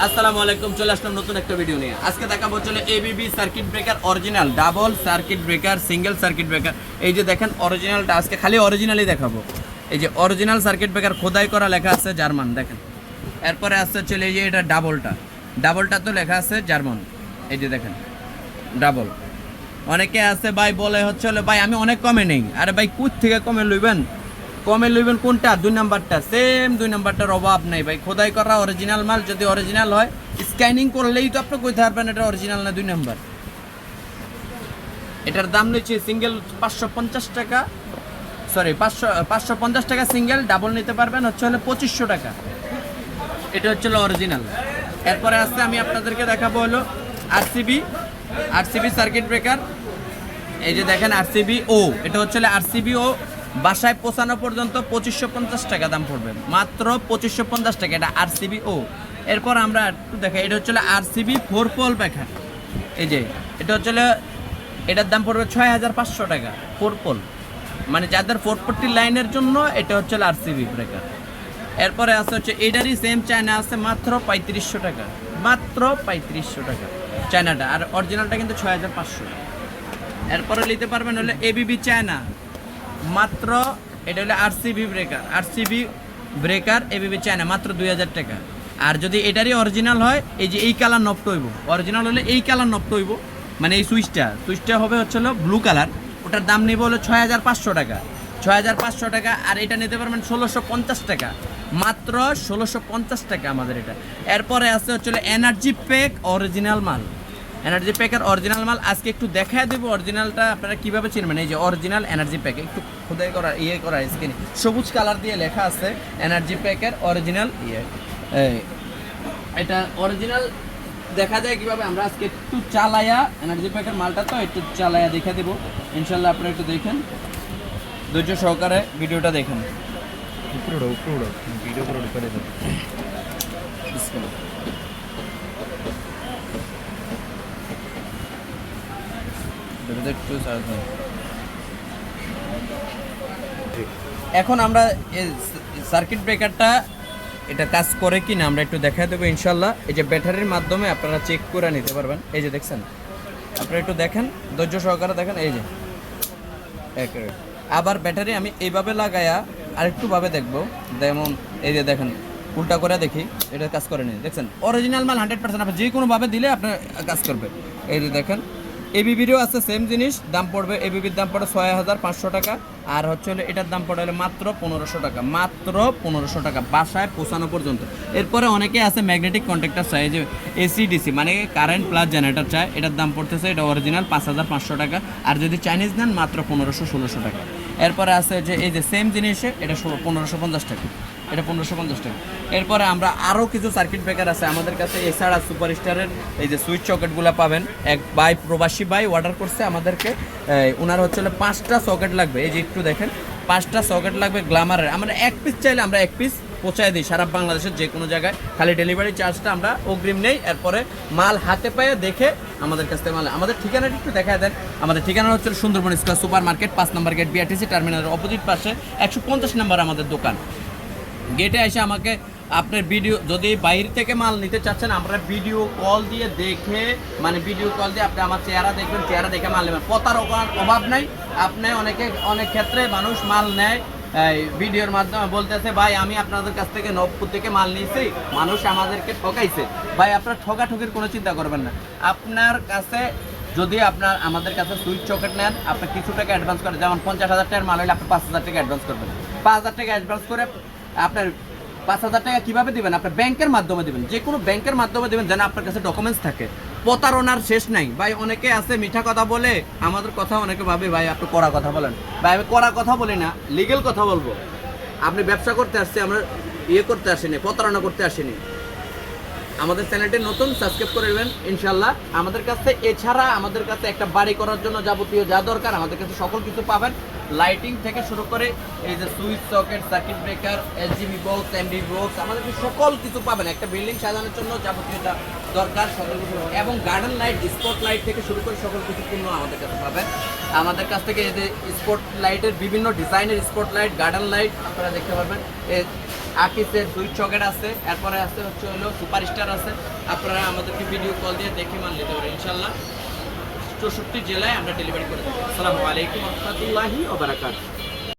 আসসালামু আলাইকুম, চলে আসলাম নতুন একটা ভিডিও নিয়ে। আজকে দেখাবো চলে ABB circuit breaker original double circuit breaker single circuit breaker. এই যে দেখেন অরিজিনালটা, আজকে খালি অরিজিনালই দেখাবো। এই যে অরিজিনাল সার্কিট ব্রেকার খোদাই করা লেখা আছে জার্মান, দেখেন। এরপরে আসছে চলে এই যে এটা ডাবলটা তো লেখা আছে জার্মান। এই যে দেখেন ডাবল। অনেকে আছে ভাই বলে হচ্ছে ভাই আমি অনেক কমে নেই। আরে ভাই কোথ থেকে কমে লইবেন কোনটা? 2 নাম্বারটা, সেম 2 নাম্বারটার অভাব নাই ভাই। খোদাই করা অরিজিনাল মাল, যদি অরিজিনাল হয় স্ক্যানিং করলেই তো আপনি কইতে পারবেন এটা অরিজিনাল না 2 নাম্বার। এটার দাম নিচ্ছে সিঙ্গেল 550 টাকা, সরি 550 টাকা সিঙ্গেল, ডাবল নিতে পারবেন হচ্ছে 2500 টাকা। এটা হচ্ছে অরিজিনাল। এরপরে আসছে আমি আপনাদেরকে দেখাবো হলো আরসিবি সার্কিট ব্রেকার। এই যে দেখেন আরসিবি ও, এটা হচ্ছে আরসিবি ও বাসায় পৌঁছানো পর্যন্ত 2550 টাকা দাম পড়বে, মাত্র 2550 টাকা। এটা আরসিবি ও। এরপর আমরা একটু দেখাই, এটা হচ্ছে আরসিবি 4 পোল ব্রেকার। এই যে এটা হচ্ছে এটার দাম পড়বে 6500 টাকা 4 পোল, মানে যাদের 440 লাইনের জন্য এটা হচ্ছে আরসিবি ব্রেকার। এরপরে আছে হচ্ছে এটারই সেম চায়না আছে মাত্র 3500 টাকা, মাত্র 3500 টাকা চায়নাটা, আর অরিজিনালটা কিন্তু 6500। এরপরে নিতে পারবেন হলে এবিবি চায়না, মাত্র এটা হলো আরসিবি ব্রেকার এবিবি চায়না, মাত্র 2000 টাকা। আর যদি এটারই অরিজিনাল হয়, এই যে এই কালার নবটা হইব, অরিজিনাল হলে এই কালার নবটা হইব, মানে এই সুইচটা হবে হচ্ছে ব্লু কালার। ওটার দাম নিব হলো 6500 টাকা, 6500 টাকা। আর এটা নিতে পারবেন 1650 টাকা, মাত্র 1650 টাকা আমাদের এটা। এরপরে আছে হচ্ছে এনার্জি প্যাক অরিজিনাল মাল, এনার্জি প্যাকের অরিজিনাল মাল আজকে একটু দেখায় দেবো। অরিজিনালটা আপনারা কীভাবে চিনবেন? এই যে অরিজিনাল এনার্জি প্যাক, একটু খোদাই করা করা স্ক্রিনে সবুজ কালার দিয়ে লেখা আছে এনার্জি প্যাকের অরিজিনাল এটা অরিজিনাল দেখা যায় কীভাবে? আমরা আজকে একটু চালায়া, এনার্জি প্যাকের মালটা তো একটু চালায়া দেখে দেবো ইনশাল্লাহ। আপনারা একটু দেখেন, ধৈর্য সহকারে ভিডিওটা দেখেন। ভিডিও করে দেবো। এখন আমরা সার্কিট ব্রেকারটা এটা কাজ করে কি না আমরা একটু দেখা দেবো ইনশাল্লাহ। এই যে ব্যাটারির মাধ্যমে আপনারা চেক করে নিতে পারবেন। এই যে দেখছেন, আপনারা একটু দেখেন, ধৈর্য সহকারে দেখেন। এই যে আবার ব্যাটারি আমি এইভাবে লাগায়া আরেকটু ভাবে দেখবো, যেমন এই যে দেখেন উল্টা করে দেখি, এটা কাজ করে নিয়ে দেখছেন অরিজিনাল মাল 100%। আপনি যে কোনোভাবে দিলে আপনার কাজ করবে। এই যে দেখেন এবিবিরও আছে সেম জিনিস, দাম পড়বে এবিবির দাম পড়ে 6500 টাকা, আর হচ্ছে এটার দাম পড়ে হলে মাত্র 1500 টাকা, মাত্র 1500 টাকা বাসায় পৌঁছানো পর্যন্ত। এরপরে অনেকে আছে ম্যাগনেটিক কন্ট্যাক্টর চাই, যে এসি ডিসি মানে কারেন্ট প্লাস জেনারেটর চায়, এটার দাম পড়তেছে এটা অরিজিনাল 5500 টাকা, আর যদি চাইনিজ নেন মাত্র 1500-1600 টাকা। এরপরে আছে যে এই যে সেম জিনিসে এটা 1550 টাকা, এটা 1550 টাকা। এরপরে আমরা আরও কিছু সার্কিট ব্রেকার আছে আমাদের কাছে। এছাড়া সুপারস্টারের এই যে সুইচ সকেটগুলো পাবেন। এক প্রবাসী ভাই অর্ডার করছে আমাদেরকে, ওনার হচ্ছে 5টা সকেট লাগবে। এই যে একটু দেখেন 5টা সকেট লাগবে গ্ল্যামারের। আমরা 1 পিস চাইলে আমরা 1 পিস পৌঁছায় দিই সারা বাংলাদেশের যে কোনো জায়গায়, খালি ডেলিভারি চার্জটা আমরা অগ্রিম নেই। এরপরে মাল হাতে পায়ে দেখে আমাদের কাছ থেকে মাল, আমাদের ঠিকানাটা একটু দেখায় দেন। আমাদের ঠিকানা হচ্ছে সুন্দরবন স্কয়ার সুপার মার্কেট, 5 নম্বর গেট, বিআরটিসি টার্মিনালের অপোজিট পাশে 150 নম্বর আমাদের দোকান। গেটে এসে আমাকে আপনার ভিডিও, যদি বাইরে থেকে মাল নিতে চাচ্ছেন, আমরা ভিডিও কল দিয়ে দেখে, মানে ভিডিও কল দিয়ে আপনি আমার চেহারা দেখবেন, চেহারা দেখে মাল নেবেন। কথার অভাব নাই। আপনি অনেক ক্ষেত্রে মানুষ মাল নেয় ভিডিওর মাধ্যমে, বলতেছে ভাই আমি আপনাদের কাছ থেকে নবপুর থেকে মাল নিয়েছি, মানুষ আমাদেরকে ঠকাইছে। ভাই আপনার ঠকাঠকির কোনো চিন্তা করবেন না। আপনার কাছে যদি আমাদের কাছে সুইচ সকেট নেন, আপনি কিছু টাকা অ্যাডভান্স করেন, যেমন 50,000 টাকার মাল হলে আপনি 5000 টাকা অ্যাডভান্স করবেন। 5000 টাকা অ্যাডভান্স করে আপনার 5000 টাকা কীভাবে দেবেন? আপনার ব্যাংকের মাধ্যমে দেবেন, যে কোনো ব্যাংকের মাধ্যমে দেবেন, যেন আপনার কাছে ডকুমেন্টস থাকে। প্রতারণার শেষ নাই ভাই। অনেকে আছে মিঠা কথা বলে, আমাদের কথা অনেকে ভাবে ভাই আপনি কড়া কথা বলেন। ভাই আমি কড়া কথা বলি না, লিগেল কথা বলবো। আপনি ব্যবসা করতে আসছে, আমরা করতে আসিনি, প্রতারণা করতে আসিনি। আমাদের চ্যানেলটি নতুন, সাবস্ক্রাইব করে নেবেন ইনশাল্লাহ। আমাদের কাছে এছাড়া আমাদের কাছে একটা বাড়ি করার জন্য যাবতীয় যা দরকার আমাদের কাছে সকল কিছু পাবেন। লাইটিং থেকে শুরু করে এই যে switch socket, circuit breaker, SGB box, MD box, আমাদের কাছে সকল কিছু পাবেন। একটা বিল্ডিং সাজানোর জন্য যাবতীয় যা দরকার সকল কিছু, এবং গার্ডেন লাইট, স্পট লাইট থেকে শুরু করে সকল কিছু পূর্ণ আমাদের কাছে পাবেন। আমাদের কাছ থেকে এই যে স্পট লাইটের বিভিন্ন ডিজাইনের স্পট লাইট, গার্ডেন লাইট আপনারা দেখতে পারবেন। আকিসের সুইচ সকেট আছে, এরপরে আছে হচ্ছে হলো সুপারস্টার আছে। আপনারা আমাদেরকে ভিডিও কল দিয়ে দেখে মাল নিতে পারেন ইনশাল্লাহ। 64 জেলায় আমরা ডেলিভারি করে দেবো। আসসালামু আলাইকুম রহমতুল্লাহি ওয়া বারাকাতুহু।